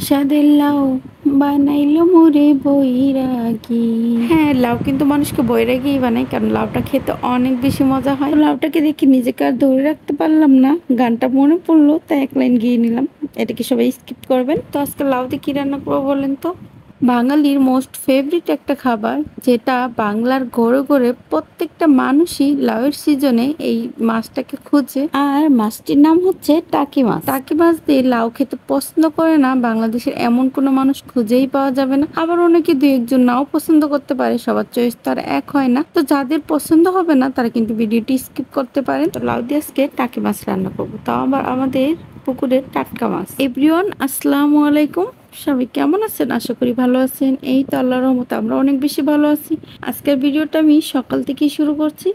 স্বাদের লাউ বানাইলো মোরে বৈরাগী। হ্যাঁ, লাউ কিন্তু মানুষকে বৈরাগী বানায়, কারণ লাউটা খেতে অনেক বেশি মজা হয়। লাউটাকে দেখে নিজেকে আর ধরে রাখতে পারলাম না, গানটা মনে পড়লো তাই এক লাইন গিয়ে নিলাম। এটা কি সবাই স্কিপ করবেন? তো আজকে লাউ দিয়ে কি রান্না করবো বলেন তো? বাঙালির মোস্ট ফেভারিট একটা খাবার, যেটা বাংলার ঘরে ঘরে প্রত্যেকটা মানুষই লাউয়ের সিজনে এই মাছটাকে খুঁজে। আর মাছটির নাম হচ্ছে টাকি মাছ। টাকি মাছ দিয়ে লাউ খেতে পছন্দ করে না বাংলাদেশের এমন কোনো মানুষ খুঁজেই পাওয়া যাবে না। আবার অনেকে দুই একজন নাও পছন্দ করতে পারে, সবার চয়েস তো আর এক হয় না। তো যাদের পছন্দ হবে না তারা কিন্তু ভিডিওটি স্কিপ করতে পারেন। তো লাউ দিয়ে আজকে টাকি মাছ রান্না করবো, তাও আবার আমাদের পুকুরের টাটকা মাছ। এভরিওয়ান, আসসালামু আলাইকুম। সবাই কেমন আছেন? আশা করি ভালো আছেন। এই তো আল্লাহর রহমতে আমরা অনেক বেশি ভালো আছি। আজকের ভিডিওটা আমি সকাল থেকেই শুরু করছি।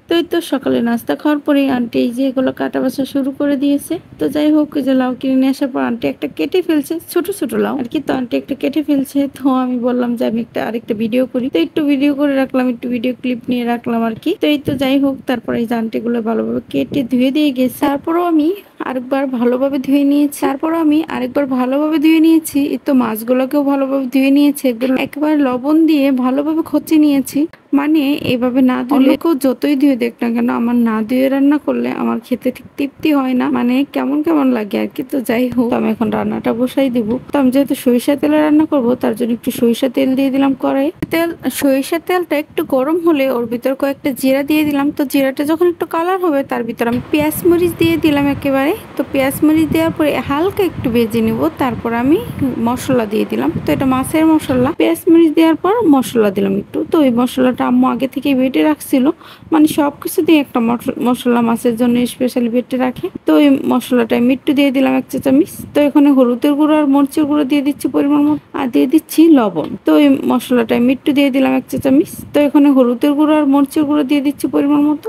তো এই তো সকালে নাস্তা খাওয়ার পরে আন্টি এই যে এগুলো কাটা বাছা শুরু করে দিয়েছে। তো যাই হোক, যে লাউ কিনে নিয়ে আসার পর আন্টি একটা কেটে ফেলছে, ছোট ছোট লাউ আর কি। তো আন্টি একটা কেটে ফেলছে, তো আমি বললাম যে আমি আরেকটা ভিডিও করি। তো একটু ভিডিও করে রাখলাম, একটু ভিডিও ক্লিপ নিয়ে রাখলাম আর কি। তো এই তো যাই হোক, তারপরে এই যে আন্টি গুলো ভালোভাবে কেটে ধুয়ে দিয়ে গেছে। তারপরও আমি আরেকবার ভালোভাবে ধুয়ে নিয়েছি। এই তো মাছগুলোকেও ভালোভাবে ধুয়ে নিয়েছি, একবার লবণ দিয়ে ভালোভাবে খচে নিয়েছি। মানে এইভাবে না ধুলে, কেউ যতই ধুয়ে দেখ না কেন, আমার না ধুয়ে রান্না করলে আমার খেতে ঠিক তৃপ্তি হয় না, মানে কেমন কেমন লাগে আর কি। তো যাই হোক, আমি এখন রান্নাটা বসাই দিব। তো আমি যেহেতু সরিষা তেলে রান্না করব, তার জন্য একটু সরিষা তেল দিয়ে দিলাম কড়াই। সরিষার তেলটা একটু গরম হলে ওর ভিতর কয়েকটা জিরা দিয়ে দিলাম। তো জিরাটা যখন একটু কালার হবে, তার ভিতর আমি পেঁয়াজ মরিচ দিয়ে দিলাম একেবারে। তো পেঁয়াজ মরিচ দেওয়ার পরে হালকা একটু ভেজে নিব, তারপর আমি মশলা দিয়ে দিলাম। তো এটা মাছের মশলা, পেঁয়াজ মরিচ দেওয়ার পর মশলা দিলাম একটু। তো এই মশলাটা আম্মু আগে থেকে বেটে রাখছিল, মানে সবকিছু দিয়ে একটা মশলা মাছের জন্য স্পেশালি বেটে রাখে। তো এই মশলাটা আমি একটু দিয়ে দিলাম 1 চা চামচ। তো এখানে হলুদের গুঁড়ো আর মরিচের গুঁড়ো দিয়ে দিচ্ছি পরিমাণ মতো, আর দিয়ে দিচ্ছি লবণ। তো এই মশলাটা আমি একটু দিয়ে দিলাম 1 চা চামচ। তো এখানে হলুদের গুঁড়ো আর মরিচের গুঁড়ো দিয়ে দিচ্ছি পরিমাণ মতো,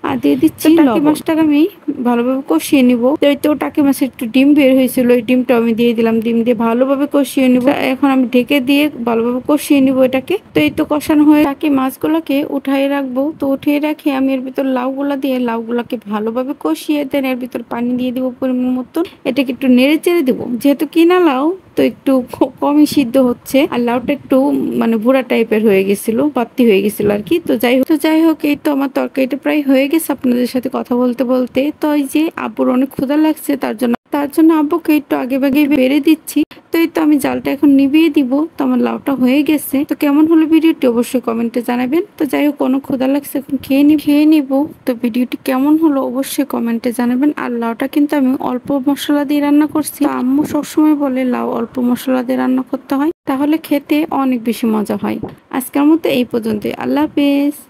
আর দিয়ে দিচ্ছি টাকি মাছটাকে আমি ভালোভাবে কষিয়ে নিব। তো টাকি মাছের একটু ডিম বের হয়েছিল, ওই ডিমটা আমি দিয়ে দিলাম। ডিম দিয়ে ভালোভাবে কষিয়ে নিব। এখন আমি ঢেকে দিয়ে ভালোভাবে কষিয়ে নিব এটাকে। তো এই তো কষানো হয়ে টাকি মাছগুলোকে উঠাই রাখবো। তো উঠিয়ে রাখে আমি এর ভিতর লাউগুলা দিয়ে লাউগুলাকে ভালোভাবে কষিয়ে দেন, এর ভিতর পানি দিয়ে দিব পরিমাণ মতো। এটাকে একটু নেড়ে চেড়ে দিব, যেহেতু কিনা লাউ তো একটু কমই সিদ্ধ হচ্ছে, আর লাউটা একটু মানে ভুড়া টাইপের হয়ে গেছিল, বাত্তি হয়ে গেছিল আর কি। তো যাই হোক, এই তো আমার তরকারিটা প্রায় হয়ে গেছে আপনাদের সাথে কথা বলতে বলতে। তো এই যে আব্বুর অনেক ক্ষুধা লাগছে, তার জন্য আব্বুকে একটু আগে ভাগে বেড়ে দিচ্ছি। তো এই তো আমি জালটা এখন নিভিয়ে দিব। তো আমার লাউটা হয়ে গেছে। তো কেমন হলো ভিডিওটি অবশ্যই কমেন্টে জানাবেন। তো যাই হোক, অনেক ক্ষুধা লাগছে, এখন খেয়ে নিব। তো ভিডিওটি কেমন হলো অবশ্যই কমেন্টে জানাবেন। আর লাউটা কিন্তু আমি অল্প মশলা দিয়ে রান্না করছি। আম্মু সবসময় বলে লাউ অল্প মশলা দিয়ে রান্না করতে হয়, তাহলে খেতে অনেক বেশি মজা হয়। আজকের মতো এই পর্যন্ত, আল্লাহ হাফেজ।